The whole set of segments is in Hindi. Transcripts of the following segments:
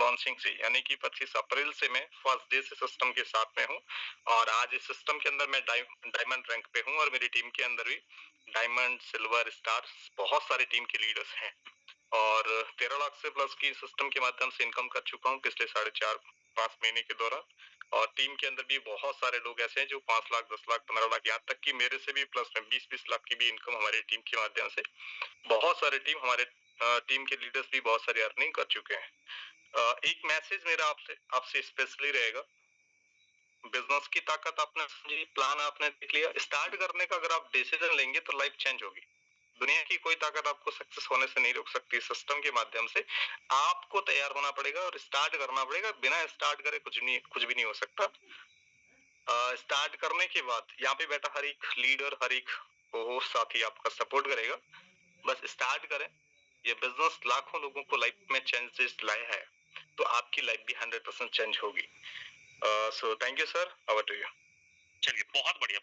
लॉन्चिंग से, यानी कि 25 अप्रैल से मैं फर्स्ट डे से सिस्टम के साथ में हूँ और आज इस सिस्टम के अंदर मैं डायमंड रैंक पे हूँ और मेरी टीम के अंदर भी डायमंड, सिल्वर, स्टार बहुत सारे टीम के लीडर्स हैं और 13 लाख से प्लस की सिस्टम के माध्यम से इनकम कर चुका हूँ पिछले 4.5-5 महीने के दौरान। और टीम के अंदर भी बहुत सारे लोग ऐसे हैं जो 5 लाख, 10 लाख, 15 लाख, यहाँ तक कि मेरे से भी प्लस में 20-20 लाख की भी इनकम हमारी टीम के माध्यम से बहुत सारे हमारे टीम के लीडर्स भी बहुत सारी अर्निंग कर चुके हैं। एक मैसेज मेरा आपसे स्पेशली रहेगा, बिजनेस की ताकत आपने समझी, प्लान आपने देख लिया, स्टार्ट करने का अगर आप डिसीजन लेंगे तो लाइफ चेंज होगी। दुनिया की कोई ताकत आपको सक्सेस होने से नहीं रोक सकती। सिस्टम के माध्यम से आपको तैयार होना पड़ेगा और स्टार्ट करना पड़ेगा। बिना स्टार्ट करे कुछ भी नहीं हो सकता। स्टार्ट करने के बाद यहाँ पे बैठा हर एक लीडर, हर एक होस्ट साथी आपका सपोर्ट करेगा। बस स्टार्ट करें। ये बिजनेस लाखों लोगों को लाइफ में चेंजेस लाया है, तो आपकी लाइफ भी 100% चेंज होगी। So thank you sir, over to you. चलिए, बहुत बढ़िया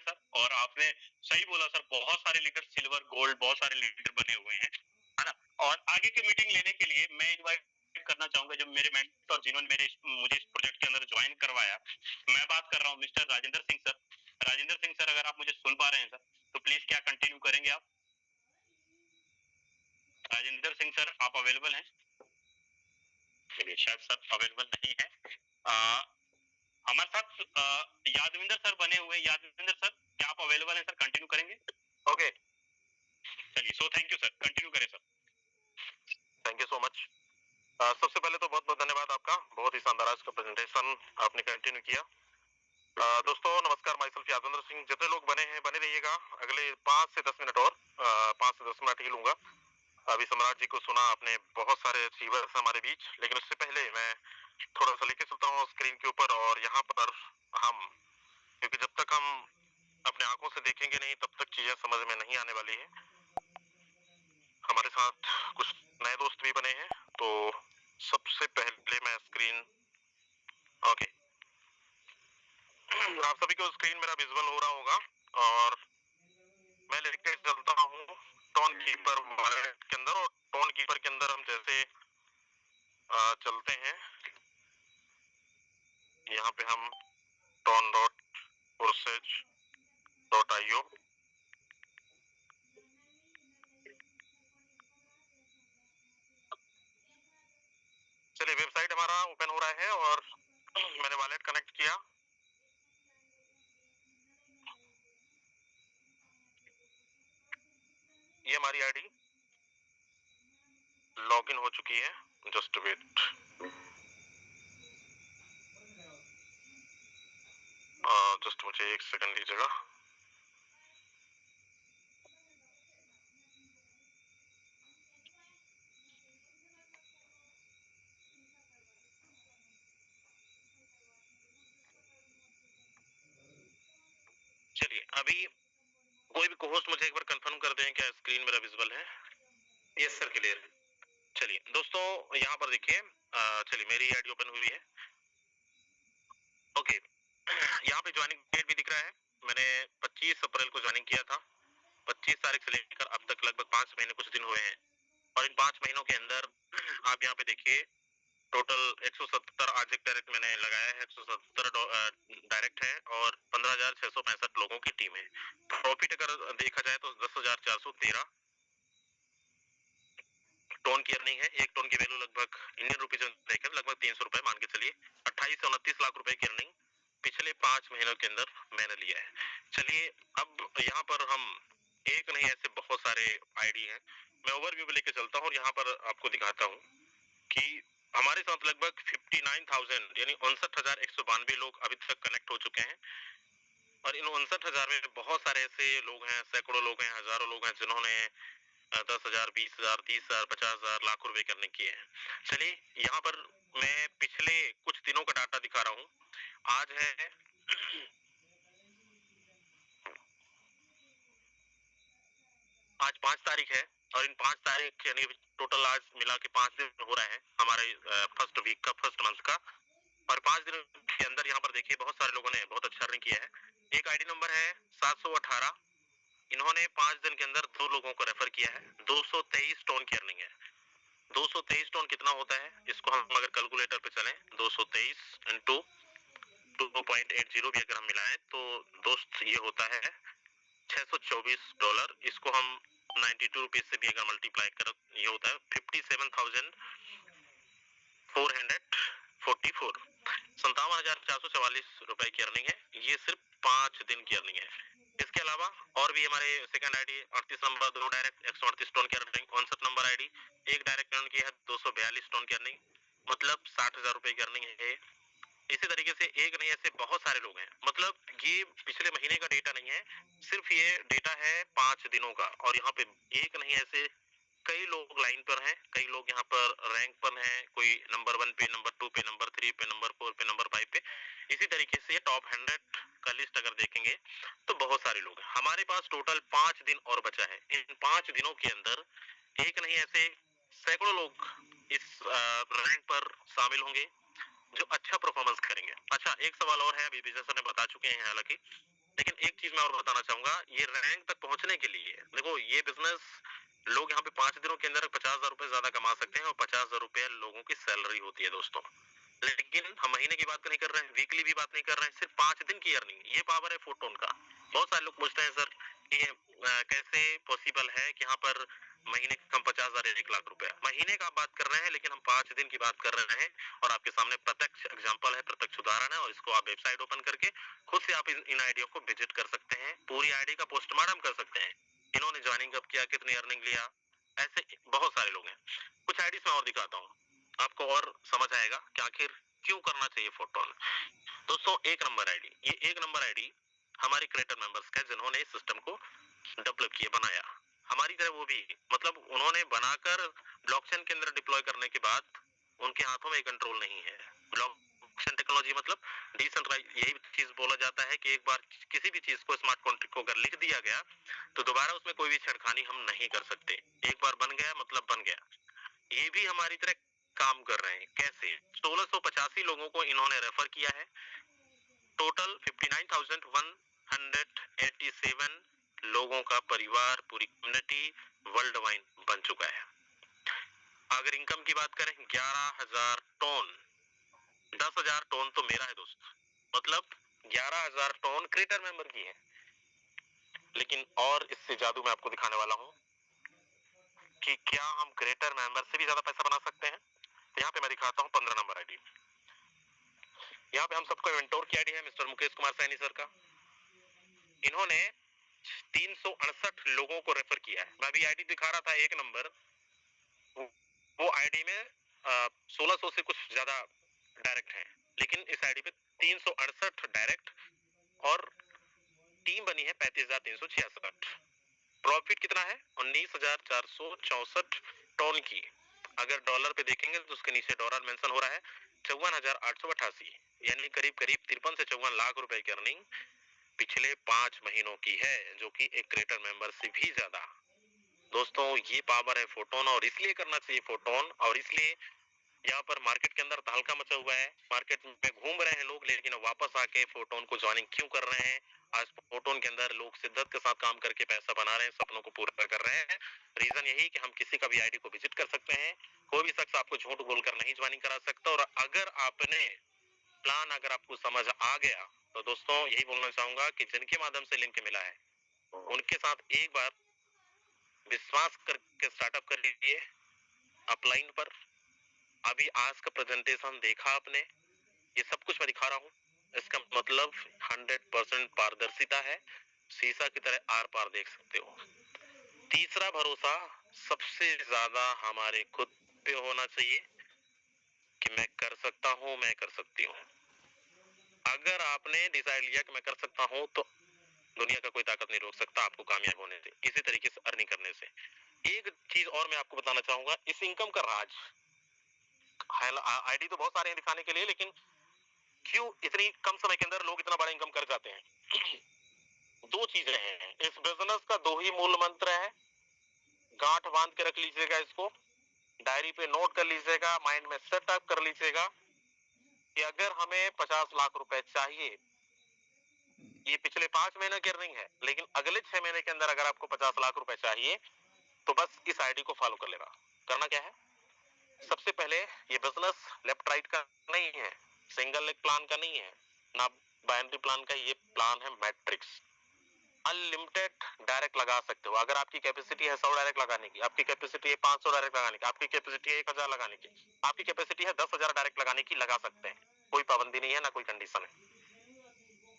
सर। और आपने सही बोला सर, बहुत सारे लीडर सिल्वर, गोल्ड, बहुत सारे लीडर बने हुए हैं, है ना। और आगे की मीटिंग लेने के लिए मैं इनवाइट करना चाहूंगा जो मेरे मेंटर जिन्होंने मुझे इस प्रोजेक्ट के अंदर ज्वाइन करवाया। मैं बात कर रहा हूँ mister Rajendra Singh sir. Rajendra Singh sir, अगर आप मुझे सुन पा रहे हैं सर, तो प्लीज क्या कंटिन्यू करेंगे आप? राजेंद्र सिंह सर, आप अवेलेबल हैं? चलिए, शायद सर अवेलेबल नहीं है। हमारे साथ यादविंदर सर बने हुए। यादविंदर सर, क्या आप अवेलेबल हैं सर? कंटिन्यू करेंगे? ओके, चलिए, so thank you sir, continue करें sir. Thank you so much. सबसे पहले तो बहुत बहुत धन्यवाद आपका, बहुत ही शानदार आज का प्रेजेंटेशन आपने कंटिन्यू किया। दोस्तों नमस्कार, माई सेल्फ यादविंदर सिंह। जितने लोग बने हैं बने रहिएगा, अगले 5 से 10 मिनट और 5 से 10 मिनट ही लूंगा। अभी सम्राट जी को सुना आपने, बहुत सारे अचीवर्स हमारे बीच, लेकिन उससे पहले मैं थोड़ा सा लेके चलता हूँ स्क्रीन के ऊपर। और यहाँ पर हम, क्योंकि जब तक हम अपने आंखों से देखेंगे नहीं तब तक चीजें समझ में नहीं आने वाली है। हमारे साथ कुछ नए दोस्त भी बने हैं, तो सबसे पहले मैं स्क्रीन, ओके, आप सभी को स्क्रीन मेरा विजुअल हो रहा होगा। और मैं लेके चलता हूँ टोन कीपर के अंदर। और टोन कीपर के अंदर हम जैसे चलते हैं, यहाँ पे हम ton.courses.io, चलिए वेबसाइट हमारा ओपन हो रहा है और मैंने वॉलेट कनेक्ट किया। ये हमारी आईडी लॉगिन हो चुकी है। जस्ट वेट, जस्ट मुझे 1 सेकंड दीजिएगा। चलिए, अभी कोई भी कोहोस्ट मुझे एक बार कंफर्म कर दें क्या स्क्रीन मेरा विजुअल है? Yes sir, clear. चलिए दोस्तों, यहाँ पर देखिए, चलिए मेरी आईडी ओपन हुई है। ओके, यहाँ पे ज्वाइनिंग डेट भी दिख रहा है। मैंने 25 अप्रैल को ज्वाइनिंग किया था। 25 तारीख से लेकर अब तक लगभग 5 महीने कुछ दिन हुए हैं। और इन 5 महीनों के अंदर आप यहाँ पे देखिए, टोटल 170 ऑब्जेक्ट डायरेक्ट मैंने लगाया है। 170 डायरेक्ट है और 15,665 लोगों की टीम है। प्रॉफिट अगर देखा जाए तो 10,413 टोन की अर्निंग है। 1 टोन की वैल्यू लगभग इंडियन रुपीज में देखकर लगभग 300 रुपए मान के चलिए। 28 से 29 लाख रुपए की अर्निंग पिछले 5 महीनों के अंदर मैंने लिया है। चलिए, अब यहाँ पर हम एक नहीं ऐसे बहुत सारे आईडी हैं, मैं ओवरव्यू में लेके चलता हूँ और यहाँ पर आपको दिखाता हूँ कि हमारे साथ लगभग 59,000 यानी 59,192 लोग अभी तक कनेक्ट हो चुके हैं। और इन 59,000 में बहुत सारे ऐसे लोग हैं, सैकड़ों लोग हैं, हजारों लोग हैं जिन्होंने 10,000, 20,000, 30,000, 50,000, लाख रुपए करने किए हैं। चलिए, यहाँ पर मैं पिछले कुछ दिनों का डाटा दिखा रहा हूँ। आज है आज 5 तारीख है और इन 5 तारीख यानी टोटल आज मिला के 5 दिन हो रहे हैं हमारे फर्स्ट वीक का, फर्स्ट मंथ का। और 5 दिन के अंदर यहाँ पर देखिए बहुत सारे लोगों ने बहुत अच्छा अर्निंग किया है। एक आईडी नंबर है 718, इन्होंने 5 दिन के अंदर 2 लोगों को रेफर किया है। 223 टोन की अर्निंग है। 223 टन कितना होता है, इसको हम अगर कैलकुलेटर पे चलें, 223 इंटू 2.80 भी अगर हम मिलाएं तो दोस्त ये होता है $624। इसको हम 92 रुपीज से भी अगर मल्टीप्लाई करें, ये होता है 57,444, 57,444 रुपए की अर्निंग है। ये सिर्फ 5 दिन की अर्निंग है। इसके अलावा और भी हमारे second ID 38 number 2 direct 138 ton की earning, 59 number ID 1 direct earn की है 242 टन की अर्निंग, मतलब 60,000 रुपए की अर्निंग है। इसी तरीके से एक नहीं ऐसे बहुत सारे लोग हैं। मतलब ये पिछले महीने का डेटा नहीं है, सिर्फ ये डेटा है 5 दिनों का, और यहाँ पे एक नहीं ऐसे कई लोग लाइन पर हैं, कई लोग यहाँ पर रैंक पर हैं, कोई नंबर 1 पे, नंबर 2 पे, नंबर 3 पे, नंबर 4 पे, नंबर 5 पे। इसी तरीके से टॉप 100 का लिस्ट अगर देखेंगे तो बहुत सारे लोग हैं। हमारे पास टोटल 5 दिन और बचा है। इन 5 दिनों के अंदर एक नहीं ऐसे सैकड़ों लोग इस रैंक पर शामिल होंगे जो अच्छा परफॉर्मेंस करेंगे। अच्छा, एक सवाल और है, अभी विजय सर ने बता चुके हैं हालांकि, लेकिन एक चीज मैं और बताना चाहूंगा। ये रैंक तक पहुंचने के लिए देखो, ये बिजनेस लोग यहाँ पे 5 दिनों के अंदर 50,000 रुपए ज्यादा कमा सकते हैं, और 50,000 रुपए लोगों की सैलरी होती है दोस्तों। लेकिन हम महीने की बात नहीं कर रहे हैं, वीकली भी बात नहीं कर रहे हैं, सिर्फ 5 दिन की अर्निंग, ये पावर है फोटोन का। बहुत सारे लोग पूछते हैं सर कि ये कैसे पॉसिबल है कि यहाँ पर महीने का हम 50,000 1 लाख रुपया महीने का आप बात कर रहे हैं, लेकिन हम 5 दिन की बात कर रहे हैं, और आपके सामने प्रत्यक्ष एग्जांपल है, प्रत्यक्ष उदाहरण है। और इसको आप वेबसाइट ओपन करके खुद से आप इन आइडिया को विजिट कर सकते हैं, पूरी आईडी का पोस्टमार्टम कर सकते हैं, इन्होंने ज्वाइनिंग कब किया, कितनी अर्निंग लिया, ऐसे बहुत सारे लोग हैं। कुछ आईडीज मैं और दिखाता हूँ, आपको और समझ आएगा कि आखिर क्यों करना चाहिए फोटोन। दोस्तों, 1 नंबर आईडी, ये 1 नंबर आईडी हमारे क्रिएटर मेंबर्स का, जिन्होंने इस सिस्टम को डेवलप किया, बनाया हमारी तरह। वो भी मतलब उन्होंने बनाकर ब्लॉकचेन के अंदर डिप्लॉय करने के बाद उनके हाथों में कंट्रोल नहीं है। ब्लॉकचेन टेक्नोलॉजी मतलब डिसेंट्रलाइज, यही चीज बोला जाता है कि एक बार किसी भी चीज को, स्मार्ट कॉन्ट्रैक्ट को अगर लिख दिया गया तो दोबारा उसमें कोई भी छेड़खानी हम नहीं कर सकते। एक बार बन गया मतलब बन गया। ये भी हमारी तरह काम कर रहे हैं। कैसे? 1685 लोगों को इन्होंने रेफर किया है। टोटल 59,187 लोगों का परिवार, पूरी कम्युनिटी वर्ल्ड वाइड बन चुका है। अगर इनकम की बात करें, 11,000 टन, 10,000 टन तो मेरा है दोस्त, मतलब 11,000 टन क्रिएटर मेंबर की है। लेकिन और इससे जादू मैं आपको दिखाने वाला हूं कि क्या हम क्रिएटर मेंबर से भी ज्यादा पैसा बना सकते हैं। तो यहाँ पे मैं दिखाता हूँ 15 नंबर आईडी। यहाँ पे हम सबको इवेंटोर की आईडी है मिस्टर मुकेश कुमार सैनी सर का। इन्होंने 368 लोगों को रेफर किया है। मैं अभी आईडी दिखा रहा था 1 नंबर, वो आईडी में 1600 से कुछ ज्यादा डायरेक्ट हैं, लेकिन इस आईडी पे 368 डायरेक्ट और टीम बनी है 35,366। प्रॉफिट कितना है? 19,464 टन की। अगर डॉलर पे देखेंगे तो उसके नीचे डॉलर मेंशन हो रहा है 54,888, यानी करीब करीब 53 से 54 लाख रुपए की अर्निंग पिछले 5 महीनों की है, जो कि एक क्रिएटर मेंबर से भी ज्यादा। दोस्तों, ये पावर है फोटोन, और इसलिए करना चाहिए फोटोन, और इसलिए यहाँ पर मार्केट के अंदर तहलका मचा हुआ है। मार्केट में घूम रहे हैं लोग, लेकिन वापस आके फोटोन को ज्वाइनिंग क्यों कर रहे हैं? आज फोटोन के अंदर लोग शिद्दत के साथ काम करके पैसा बना रहे हैं, सपनों को पूरा कर रहे हैं। रीजन यही कि हम किसी का भी आईडी को विजिट कर सकते हैं, कोई भी शख्स आपको झूठ बोलकर नहीं ज्वाइनिंग करा सकता। और अगर आपने प्लान, अगर आपको समझ आ गया, तो दोस्तों यही बोलना चाहूंगा कि जिनके माध्यम से लिंक मिला है उनके साथ एक बार विश्वास करके स्टार्टअप कर लीजिए अपलाइन पर। अभी आज का प्रेजेंटेशन देखा आपने, ये सब कुछ मैं दिखा रहा हूँ, इसका मतलब 100% पारदर्शिता है। शीशा की तरह आर पार देख सकते हो। तीसरा भरोसा सबसे ज्यादा हमारे खुद पे होना चाहिए कि मैं कर सकता हूँ, मैं कर सकती हूँ। अगर आपने डिसाइड लिया कि मैं कर सकता हूँ, तो दुनिया का कोई ताकत नहीं रोक सकता आपको कामयाब होने से, इसी तरीके से अर्निंग करने से। एक चीज और मैं आपको बताना चाहूंगा, इस इनकम का राज। आईडी तो बहुत सारे हैं दिखाने के लिए, लेकिन क्यों इतनी कम समय के अंदर लोग इतना बड़ा इनकम कर जाते हैं? 2 चीजें हैं इस बिजनेस का, 2 ही मूल मंत्र है। गांठ बांध के रख लीजिएगा, इसको डायरी पे नोट कर लीजिएगा, माइंड में सेटअप कर लीजिएगा कि अगर हमें 50 लाख रुपए चाहिए, ये पिछले 5 महीने की अर्निंग है, लेकिन अगले 6 महीने के अंदर अगर आपको 50 लाख रुपए चाहिए, तो बस इस आईडी को फॉलो कर लेना। करना क्या है? सबसे पहले ये बिजनेस लेफ्ट राइट का नहीं है, सिंगल लेग प्लान का नहीं है, ना बाइनरी प्लान का, ये प्लान है मैट्रिक्स। अनलिमिटेड डायरेक्ट लगा सकते हो। अगर आपकी कैपेसिटी है 100 डायरेक्ट लगाने की, आपकी कैपेसिटी है 500 डायरेक्ट लगाने की, आपकी कैपेसिटी है 1000 लगाने की, आपकी कैपेसिटी है 10,000 डायरेक्ट लगाने की, लगा सकते हैं। कोई पाबंदी नहीं है, ना कोई कंडीशन है।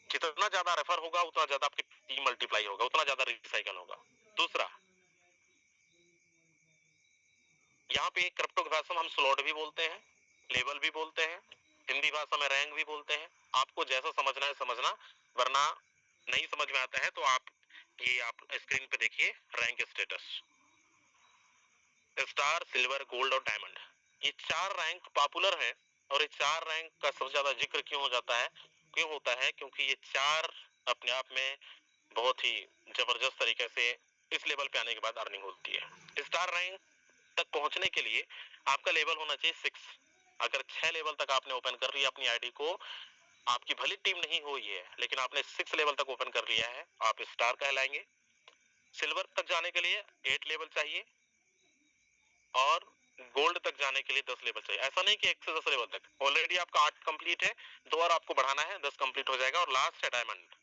जितना ज्यादा रेफर होगा उतना ज्यादा आपकी टीम मल्टीप्लाई होगा, उतना ज्यादा रिसाइकल होगा। दूसरा, यहाँ पे क्रिप्टो की भाषा में हम स्लॉट भी बोलते हैं, लेवल भी बोलते हैं, हिंदी भाषा में रैंक भी बोलते हैं। आपको जैसा समझना है समझना, वरना नहीं समझ में आता है तो आप स्क्रीन पे देखिए rank status, star, silver, gold और डायमंड। ये 4 रैंक पॉपुलर है। और ये 4 रैंक का सबसे ज्यादा जिक्र क्यों हो जाता है, क्यों होता है? क्योंकि ये 4 अपने आप में बहुत ही जबरदस्त तरीके से इस लेवल पे आने के बाद अर्निंग होती है। स्टार रैंक तक पहुंचने के लिए आपका लेवल होना चाहिए 6। अगर 6 लेवल तक आपने ओपन कर लिया अपनी आईडी को, आपकी भली टीम नहीं हुई है लेकिन आपने 6 लेवल तक ओपन कर लिया है, आप स्टार कहलाएंगे। सिल्वर तक जाने के लिए 8 लेवल चाहिए और गोल्ड तक जाने के लिए 10 लेवल चाहिए। ऐसा नहीं कि 1 से 10 लेवल तक, ऑलरेडी आपका 8 कंप्लीट है, 2 और आपको बढ़ाना है, 10 कंप्लीट हो जाएगा। और लास्ट है डायमंड।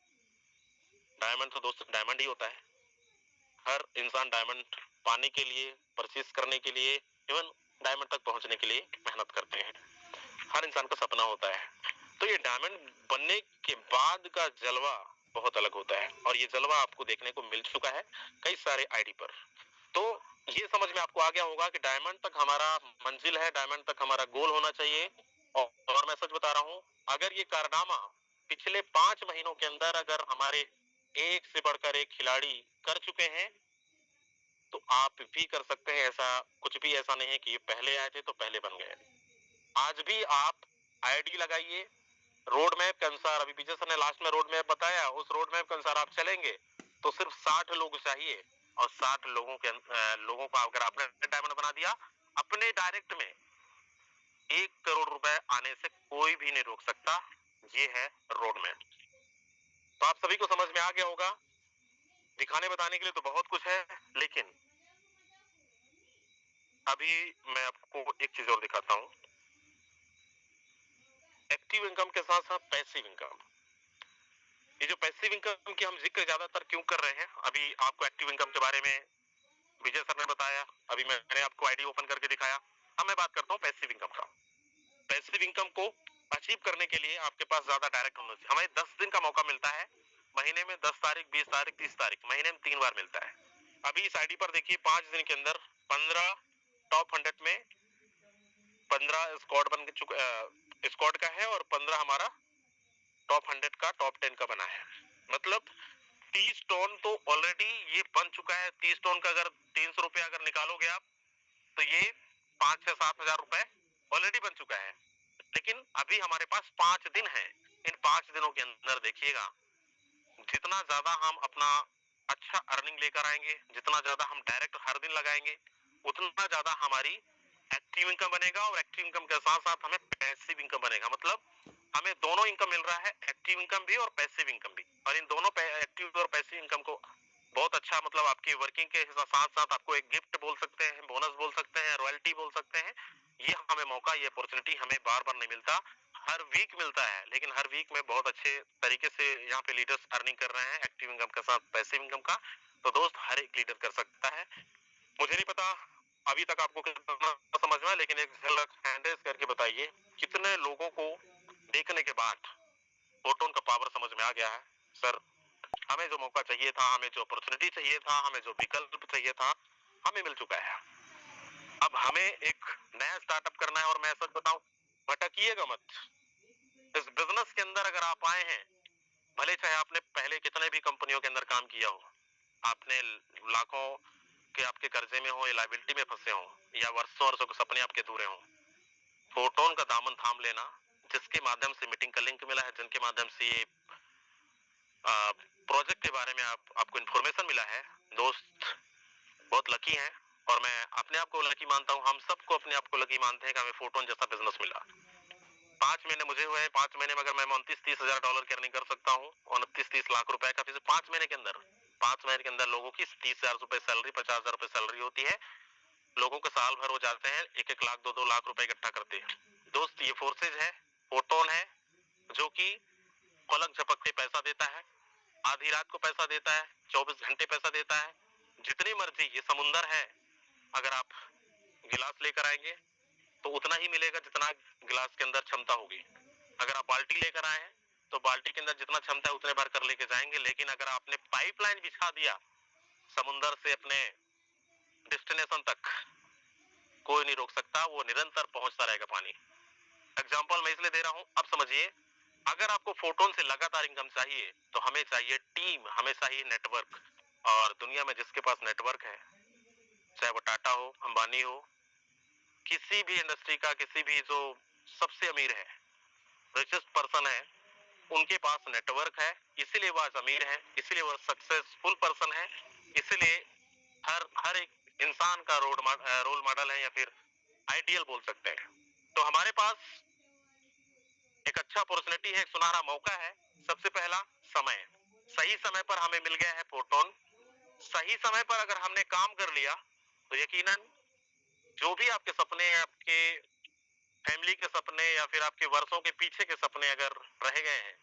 डायमंड तो दोस्तों डायमंड ही होता है। हर इंसान डायमंड पाने के लिए, परचेज करने के लिए, इवन डायमंड तक पहुंचने के लिए मेहनत करते हैं। हर इंसान का सपना होता है। तो ये डायमंड बनने के बाद का जलवा बहुत अलग होता है और ये जलवा आपको देखने को मिल चुका है कई सारे आईडी पर। तो ये समझ में आपको आ गया होगा कि डायमंड तक हमारा मंजिल है, डायमंड तक हमारा गोल होना चाहिए। और मैं सच बता रहा हूं, अगर ये कारनामा पिछले 5 महीनों के अंदर अगर हमारे एक से बढ़कर एक खिलाड़ी कर चुके हैं तो आप भी कर सकते हैं। ऐसा कुछ भी ऐसा नहीं है कि ये पहले आए थे तो पहले बन गए। आज भी आप आईडी लगाइए, रोड मैप के अनुसार, अभी विजय सर ने लास्ट में रोड मैप बताया, उस रोड मैप के अनुसार आप चलेंगे तो सिर्फ 60 लोग चाहिए। और 60 लोगों को अगर आपने डायमंड बना दिया, अपने डायरेक्ट में 1 करोड़ रुपए आने से कोई भी नहीं रोक सकता। ये है रोड मैप। तो आप सभी को समझ में आ गया होगा। दिखाने बताने के लिए तो बहुत कुछ है, लेकिन अभी मैं आपको एक चीज और दिखाता हूं। एक्टिव इनकम के साथ साथ पैसिव इनकम। ये जो पैसिव इनकम की हम जिक्र ज्यादातर क्यों कर रहे हैं, अभी आपको एक्टिव इनकम के बारे में विजय सर ने बताया, अभी मैंने आपको आईडी ओपन करके दिखाया। अब मैं बात करता हूँ पैसिव इनकम का। पैसिव इनकम को अचीव करने के लिए आपके पास ज्यादा डायरेक्ट होना चाहिए। हमें 10 दिन का मौका मिलता है महीने में, 10 तारीख, 20 तारीख, 30 तारीख, महीने में 3 बार मिलता है। अभी इस आईडी पर देखिए 5 दिन के अंदर 15 टॉप 100 में 15 स्क्वाड बन चुका, स्क्वाड का है और 15 हमारा टॉप 100 का, टॉप 10 का बना है। मतलब 30 टोन तो ऑलरेडी ये बन चुका है। 30 टोन का अगर 300 रुपया अगर निकालोगे आप तो ये 5 से 7 हजार रुपए ऑलरेडी बन चुका है। लेकिन अभी हमारे पास 5 दिन है। इन 5 दिनों के अंदर देखिएगा, जितना ज्यादा हम अपना अच्छा अर्निंग लेकर आएंगे, जितना ज्यादा हम डायरेक्ट हर दिन लगाएंगे, उतना ज्यादा हमारी एक्टिव इनकम बनेगा। और एक्टिव इनकम के साथ साथ हमें पैसिव इनकम बनेगा। मतलब हमें दोनों इनकम मिल रहा है, एक्टिव इनकम भी और पैसिव इनकम भी। और इन दोनों एक्टिव और पैसिव इनकम को बहुत अच्छा, मतलब आपकी वर्किंग के साथ साथ आपको एक गिफ्ट बोल सकते हैं, बोनस बोल सकते हैं, रॉयल्टी बोल सकते हैं। ये हमें मौका, ये अपॉर्चुनिटी हमें बार बार नहीं मिलता, हर वीक मिलता है। लेकिन हर वीक में बहुत अच्छे तरीके से यहाँ पे लीडर्स अर्निंग कर रहे हैं एक्टिव इनकम के साथ पैसिव इनकम का। तो दोस्त, हर एक लीडर कर सकता है। मुझे नहीं पता अभी तक आपको कितना समझ में, लेकिन एक झलक हैंड रेज करके बताइए कितने लोगों को देखने के बाद फोटोन का पावर समझ में आ गया है। सर, हमें जो मौका चाहिए था, हमें जो अपॉर्चुनिटी चाहिए था, हमें जो विकल्प चाहिए था, हमें मिल चुका है। अब हमें एक नया स्टार्टअप करना है। और मैं सच बताऊं, भटकिएगा मत। इस बिजनेस के अंदर अगर आप आए हैं, भले चाहे आपने पहले कितने भी कंपनियों के अंदर काम किया हो, आपने लाखों के आपके कर्जे में हो या लायबिलिटी में फंसे हो, या वर्षों वर्षों के सपने आपके अधूरे हो, फोटोन का दामन थाम लेना। जिसके माध्यम से मीटिंग का लिंक मिला है, जिनके माध्यम से ये प्रोजेक्ट के बारे में आपको इन्फॉर्मेशन मिला है, दोस्त बहुत लकी हैं। और मैं अपने आप को लकी मानता हूँ। हम सबको अपने आप को लकी मानते हैं कि हमें फोटोन जैसा बिजनेस मिला। 5 महीने मुझे हुए, 5 महीने में अगर मैं 29-30 हजार डॉलर की अर्निंग कर सकता हूँ, 29-30 लाख रुपए का, फिर 5 महीने के अंदर, 5 महीने के अंदर लोगों की 30 हजार रुपए सैलरी, 50 हजार रुपए सैलरी होती है। लोगों के साल भर हो जाते हैं 1-1 लाख 2-2 लाख रुपए इकट्ठा करते हैं। दोस्त ये फोर्सेज है, फोटोन है, जो कि पलक झपकते पैसा देता है, आधी रात को पैसा देता है, 24 घंटे पैसा देता है। जितनी मर्जी, ये समुंदर है, अगर आप गिलास लेकर आएंगे तो उतना ही मिलेगा जितना गिलास के अंदर क्षमता होगी। अगर आप बाल्टी लेकर आए हैं तो बाल्टी के अंदर जितना क्षमता है उतने भर कर लेके जाएंगे। लेकिन अगर आपने पाइपलाइन बिछा दिया समुंदर से अपने डेस्टिनेशन तक, कोई नहीं रोक सकता, वो निरंतर पहुंचता रहेगा पानी। एग्जाम्पल मैं इसलिए दे रहा हूं, अब समझिए, अगर आपको फोटोन से लगातार इनकम चाहिए तो हमें चाहिए टीम, हमें चाहिए नेटवर्क। और दुनिया में जिसके पास नेटवर्क है, चाहे वो टाटा हो, अंबानी हो, किसी भी इंडस्ट्री का, किसी भी जो सबसे अमीर है, रिचेस्ट पर्सन है, उनके पास नेटवर्क है, इसीलिए वो आज अमीर है, इसीलिए वो सक्सेसफुल पर्सन है, इसीलिए हर एक इंसान का रोल मॉडल है, या फिर आइडियल बोल सकते हैं। तो हमारे पास एक अच्छा अपॉर्चुनिटी है, एक सुनहरा मौका है। सबसे पहला, समय। सही समय पर हमें मिल गया है फोटोन। सही समय पर अगर हमने काम कर लिया तो यकीनन जो भी आपके सपने हैं, आपके फैमिली के सपने या फिर आपके वर्षों के पीछे के सपने अगर रह गए हैं,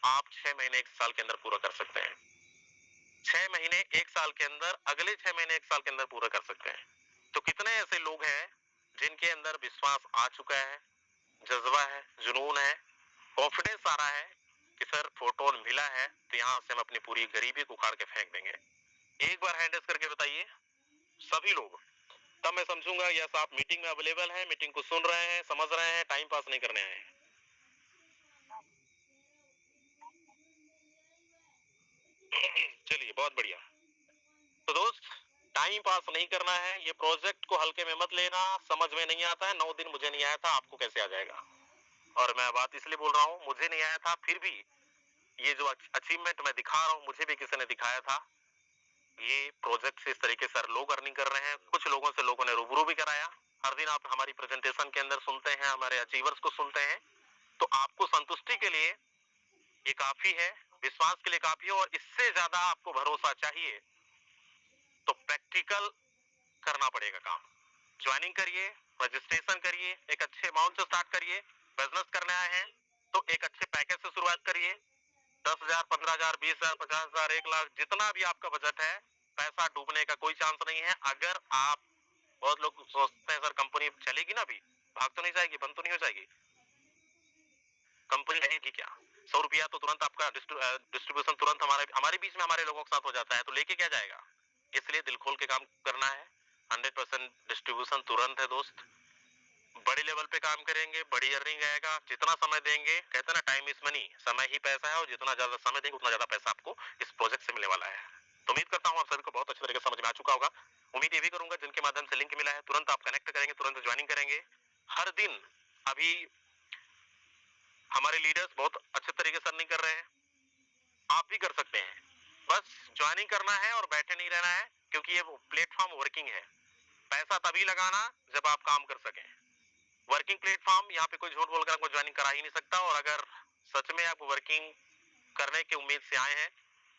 आप 6 महीने 1 साल के अंदर पूरा कर सकते हैं। 6 महीने 1 साल के अंदर, अगले 6 महीने 1 साल के अंदर पूरा कर सकते हैं। तो कितने ऐसे लोग हैं जिनके अंदर विश्वास आ चुका है, जज्बा है, जुनून है, कॉन्फिडेंस आ रहा है कि सर फोटोन मिला है तो यहाँ से हम अपनी पूरी गरीबी को उखाड़ के फेंक देंगे। एक बार हैंड रेस करके बताइए सभी लोग, तब मैं समझूंगा यस आप मीटिंग में अवेलेबल हैं, मीटिंग को सुन रहे हैं, समझ रहे हैं, टाइम पास नहीं करने आए हैं। चलिए, बहुत बढ़िया। तो दोस्त, टाइम पास नहीं करना है, ये प्रोजेक्ट को हल्के में मत लेना। समझ में नहीं आता है, 9 दिन मुझे नहीं आया था, आपको कैसे आ जाएगा? और मैं बात इसलिए बोल रहा हूँ, मुझे नहीं आया था, फिर भी ये जो अचीवमेंट मैं दिखा रहा हूँ, मुझे भी किसी ने दिखाया था। ये प्रोजेक्ट से इस तरीके से लोग अर्निंग कर रहे हैं। कुछ लोगों से लोगों ने रूबरू भी कराया। हर दिन आप हमारी प्रेजेंटेशन के अंदर सुनते हैं, हमारे अचीवर्स को सुनते हैं, तो आपको संतुष्टि के लिए ये काफी है, विश्वास के लिए काफी है। और इससे ज्यादा आपको भरोसा चाहिए तो प्रैक्टिकल करना पड़ेगा काम। ज्वाइनिंग करिए, रजिस्ट्रेशन करिए, एक अच्छे अमाउंट से स्टार्ट करिए। बिजनेस करने आए हैं तो एक अच्छे पैकेज से शुरुआत करिए। 10,000, 15,000, 20,000, 50,000, 1 लाख, जितना भी आपका बजट है, पैसा डूबने का कोई चांस नहीं है। अगर आप, बहुत लोग सोचते हैं सर कंपनी चलेगी ना, अभी भाग तो नहीं जाएगी, बंद तो नहीं हो जाएगी? कंपनी रहेगी क्या? 100 रुपया तो तुरंत आपका डिस्ट्रीब्यूशन तुरंत हमारे बीच में हमारे लोगों के साथ हो जाता है, तो लेके क्या जाएगा? इसलिए दिल खोल के काम करना है। 100% डिस्ट्रीब्यूशन तुरंत है दोस्त। बड़ी लेवल पे काम करेंगे, बड़ी अर्निंग आएगा। जितना समय देंगे, कहते हैं ना टाइम इज मनी, समय ही पैसा है, और जितना ज्यादा समय देंगे उतना ज्यादा पैसा आपको इस प्रोजेक्ट से मिलने वाला है। तो उम्मीद करता हूँ आप सभी को बहुत अच्छे तरीके से समझ में आ चुका होगा। उम्मीद ये भी करूंगा जिनके माध्यम से लिंक मिला है तुरंत आप कनेक्ट करेंगे, तुरंत ज्वाइनिंग करेंगे। हर दिन अभी हमारे लीडर्स बहुत अच्छे तरीके से अर्निंग कर रहे हैं, आप भी कर सकते हैं। बस ज्वाइनिंग करना है और बैठे नहीं रहना है, क्योंकि ये प्लेटफॉर्म वर्किंग है। पैसा तभी लगाना जब आप काम कर सकें। वर्किंग प्लेटफॉर्म, यहाँ पे कोई झूठ बोलकर आपको ज्वाइनिंग करा ही नहीं सकता। और अगर सच में आप वर्किंग करने की उम्मीद से आए हैं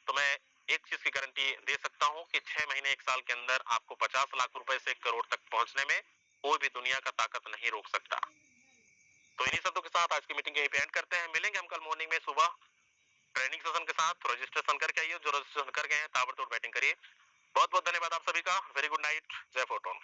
तो मैं एक चीज की गारंटी दे सकता हूँ कि 6 महीने 1 साल के अंदर आपको 50 लाख रुपए से 1 करोड़ तक पहुंचने में कोई भी दुनिया का ताकत नहीं रोक सकता। तो इन्हीं शब्दों के साथ आज की मीटिंग यहीं पे एंड करते हैं। मिलेंगे हम कल मॉर्निंग में सुबह ट्रेनिंग सेशन के साथ। रजिस्ट्रेशन करके आइए, जो रजिस्ट्रेशन कर गए हैं ताबड़तोड़ बैटिंग करिए। बहुत बहुत धन्यवाद आप सभी का। वेरी गुड नाइट, जय फोटोन।